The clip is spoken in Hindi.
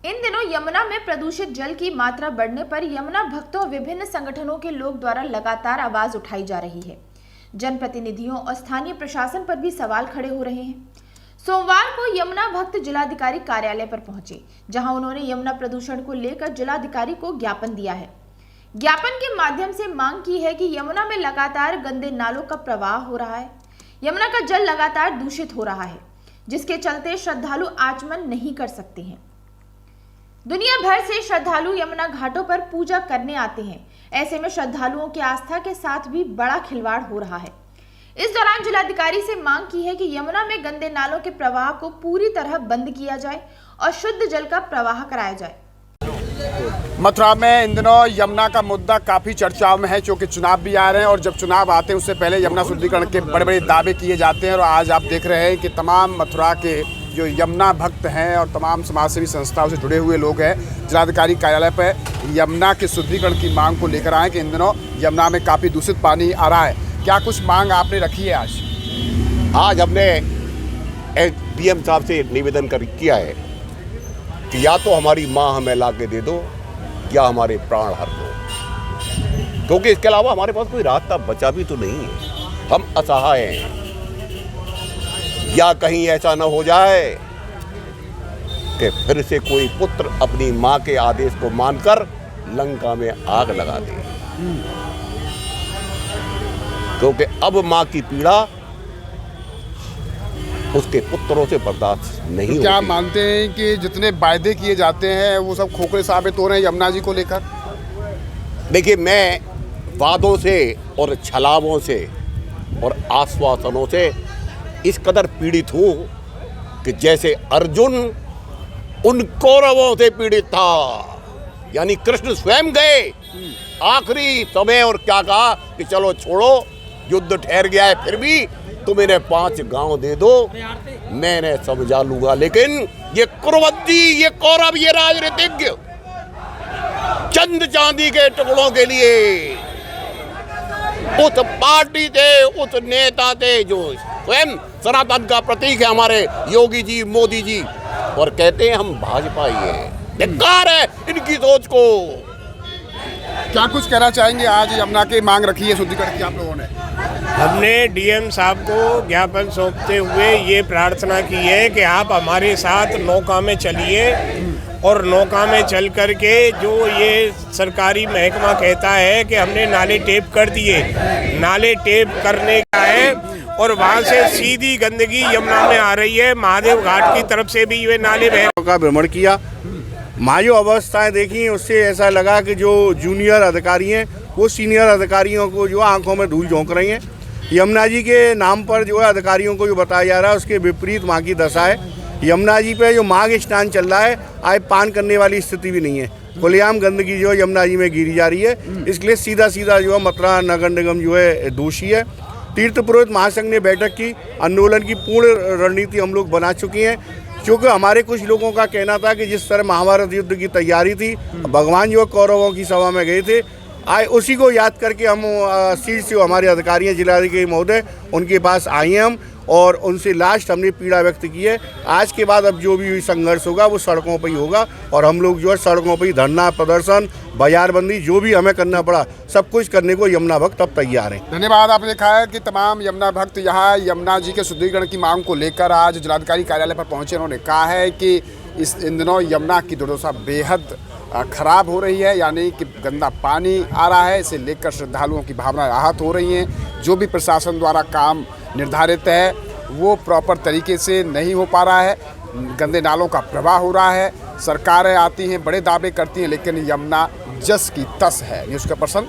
इन दिनों यमुना में प्रदूषित जल की मात्रा बढ़ने पर यमुना भक्तों और विभिन्न संगठनों के लोग द्वारा लगातार आवाज उठाई जा रही है। जनप्रतिनिधियों और स्थानीय प्रशासन पर भी सवाल खड़े हो रहे हैं। सोमवार को यमुना भक्त जिलाधिकारी कार्यालय पर पहुंचे, जहां उन्होंने यमुना प्रदूषण को लेकर जिलाधिकारी को ज्ञापन दिया है। ज्ञापन के माध्यम से मांग की है कि यमुना में लगातार गंदे नालों का प्रवाह हो रहा है। यमुना का जल लगातार दूषित हो रहा है, जिसके चलते श्रद्धालु आचमन नहीं कर सकते हैं। दुनिया भर से श्रद्धालु यमुना घाटों पर पूजा करने आते हैं। ऐसे में श्रद्धालुओं की आस्था के साथ भी बड़ा खिलवाड़ हो रहा है। इस दौरान जिलाधिकारी से मांग की है कि यमुना में गंदे नालों के प्रवाह को पूरी तरह बंद किया जाए और शुद्ध जल का प्रवाह कराया जाए। मथुरा में इन दिनों यमुना का मुद्दा काफ़ी चर्चाओं में है, क्योंकि चुनाव भी आ रहे हैं और जब चुनाव आते हैं उससे पहले यमुना शुद्धिकरण के बड़े बड़े दावे किए जाते हैं। और आज आप देख रहे हैं कि तमाम मथुरा के जो यमुना भक्त हैं और तमाम समाजसेवी संस्थाओं से जुड़े हुए लोग हैं, जिलाधिकारी कार्यालय पर यमुना के शुद्धिकरण की मांग को लेकर आए कि इन दिनों यमुना में काफ़ी दूषित पानी आ रहा है। क्या कुछ मांग आपने रखी है आज? हमने डीएम साहब से निवेदन किया है कि या तो हमारी माँ हमें ला के दे दो या हमारे प्राण हर दो, क्योंकि इसके अलावा हमारे पास कोई रास्ता बचा भी तो नहीं है। हम असहाय हैं। या कहीं ऐसा न हो जाए कि फिर से कोई पुत्र अपनी माँ के आदेश को मानकर लंका में आग लगा दे, क्योंकि अब माँ की पीड़ा उसके पुत्रों से बर्दाश्त नहीं होती। क्या मानते हैं कि जितने वायदे किए जाते हैं वो सब खोखले साबित हो रहे हैं यमुना जी को लेकर? देखिए, मैं वादों से और छलावों से और आश्वासनों से इस कदर पीड़ित हूँ कि जैसे अर्जुन उन कौरवों से पीड़ित था, यानी कृष्ण स्वयं गए आखिरी समय और क्या कहा कि चलो छोड़ो, युद्ध ठहर गया है, फिर भी तुम इन्हें 5 गांव दे दो, मैं इन्हें समझा लूंगा। लेकिन ये कुरुवंती, ये कौरव, ये राजनीतिज्ञ चंद चांदी के टुकड़ों के लिए उस पार्टी थे, उस नेता थे जो स्वयं सनातन का प्रतीक है, हमारे योगी जी, मोदी जी, और कहते हैं हम भाजपा ही है। धिक्कार है इनकी सोच को। क्या कुछ कहना चाहेंगे? आज यमुना की मांग रखी है शुद्धिकरण की आप लोगों ने। हमने डीएम साहब को ज्ञापन सौंपते हुए ये प्रार्थना की है कि आप हमारे साथ नौका में चलिए और नौका में चल करके जो ये सरकारी महकमा कहता है कि हमने नाले टेप कर दिए, नाले टेप करने का है और वहाँ से सीधी गंदगी यमुना में आ रही है। महादेव घाट की तरफ से भी ये नाले का भ्रमण किया, जो अवस्थाएं देखी उससे ऐसा लगा कि जो जूनियर अधिकारी हैं वो सीनियर अधिकारियों को जो आंखों में धूल झोंक रही हैं। यमुना जी के नाम पर जो है अधिकारियों को जो बताया जा रहा है उसके विपरीत माँ की दशा है। यमुना जी पे जो माघ स्नान चल रहा है, आज पान करने वाली स्थिति भी नहीं है। खुलेआम गंदगी जो है यमुना जी में गिरी जा रही है। इसलिए सीधा जो है मथुरा नगर निगम जो है दोषी है। तीर्थ पुरोहित महासंघ ने बैठक की, आंदोलन की पूर्ण रणनीति हम लोग बना चुके हैं, क्योंकि हमारे कुछ लोगों का कहना था कि जिस तरह महाभारत युद्ध की तैयारी थी, भगवान जो कौरवों की सभा में गए थे, आए उसी को याद करके हम सीट से हमारे अधिकारी हैं, जिलाधिकारी महोदय, उनके पास आए हैं हम और उनसे लास्ट हमने पीड़ा व्यक्त की है। आज के बाद अब जो भी संघर्ष होगा वो सड़कों पर ही होगा और हम लोग जो है सड़कों पर ही धरना प्रदर्शन, बाजारबंदी, जो भी हमें करना पड़ा सब कुछ करने को यमुना भक्त अब तैयार हैं। धन्यवाद। आपने देखा है कि तमाम यमुना भक्त यहाँ यमुना जी के शुद्धिकरण की मांग को लेकर आज जिलाधिकारी कार्यालय पर पहुँचे। उन्होंने कहा है कि इन दिनों यमुना की दुर्दशा बेहद खराब हो रही है, यानी कि गंदा पानी आ रहा है। इसे लेकर श्रद्धालुओं की भावनाएं आहत हो रही हैं। जो भी प्रशासन द्वारा काम निर्धारित है वो प्रॉपर तरीके से नहीं हो पा रहा है। गंदे नालों का प्रवाह हो रहा है। सरकारें आती हैं, बड़े दावे करती हैं, लेकिन यमुना जस की तस है। न्यूज़ का पर्सन